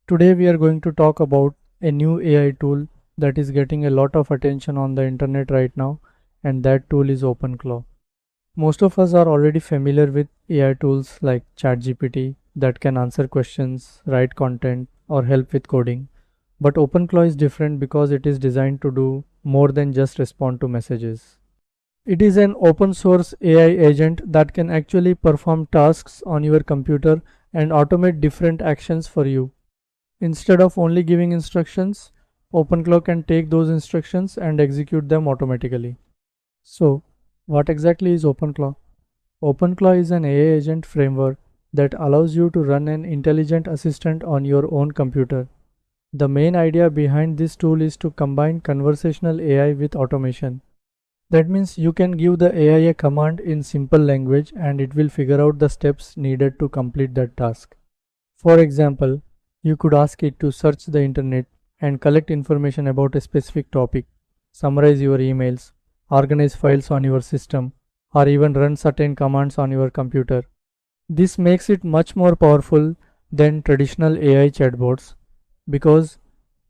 Today we are going to talk about a new AI tool that is getting a lot of attention on the internet right now, and that tool is OpenClaw. Most of us are already familiar with AI tools like ChatGPT that can answer questions, write content, or help with coding. But OpenClaw is different because it is designed to do more than just respond to messages. It is an open source AI agent that can actually perform tasks on your computer and automate different actions for you. Instead of only giving instructions, OpenClaw can take those instructions and execute them automatically. So, what exactly is OpenClaw? OpenClaw is an AI agent framework that allows you to run an intelligent assistant on your own computer. The main idea behind this tool is to combine conversational AI with automation. That means you can give the AI a command in simple language and it will figure out the steps needed to complete that task. For example, you could ask it to search the internet and collect information about a specific topic, summarize your emails, organize files on your system, or even run certain commands on your computer. This makes it much more powerful than traditional AI chatbots because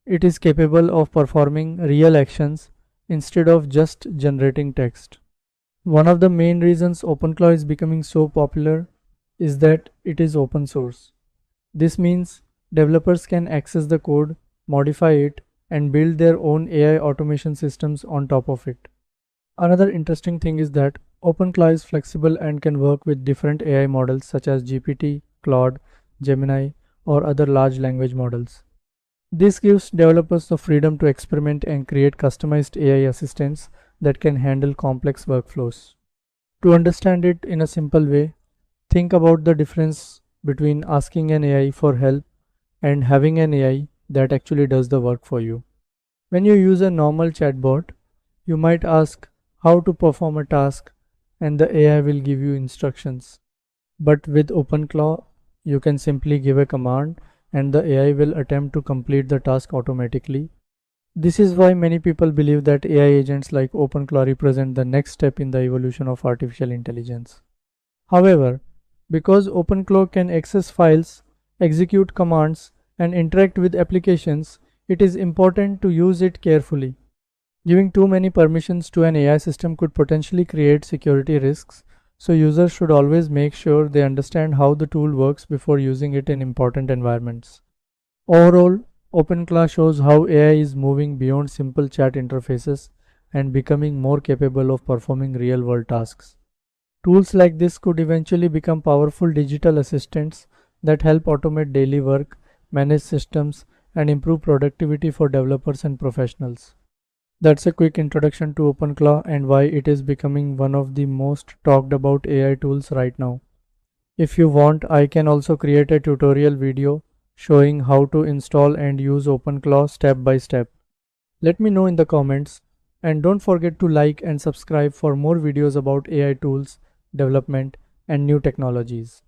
it is capable of performing real actions instead of just generating text. One of the main reasons OpenClaw is becoming so popular is that it is open source. This means developers can access the code, modify it, and build their own AI automation systems on top of it. Another interesting thing is that OpenClaw is flexible and can work with different AI models such as GPT, Claude, Gemini, or other large language models. This gives developers the freedom to experiment and create customized AI assistants that can handle complex workflows. To understand it in a simple way, think about the difference between asking an AI for help and having an AI that actually does the work for you. When you use a normal chatbot, you might ask how to perform a task and the AI will give you instructions. But with OpenClaw, you can simply give a command and the AI will attempt to complete the task automatically. This is why many people believe that AI agents like OpenClaw represent the next step in the evolution of artificial intelligence. However, because OpenClaw can access files, execute commands, and interact with applications, it is important to use it carefully. Giving too many permissions to an AI system could potentially create security risks, so users should always make sure they understand how the tool works before using it in important environments. Overall, OpenClaw shows how AI is moving beyond simple chat interfaces and becoming more capable of performing real-world tasks. Tools like this could eventually become powerful digital assistants that help automate daily work, manage systems, and improve productivity for developers and professionals. That's a quick introduction to OpenClaw and why it is becoming one of the most talked about AI tools right now. If you want, I can also create a tutorial video showing how to install and use OpenClaw step by step. Let me know in the comments, and don't forget to like and subscribe for more videos about AI tools, development, and new technologies.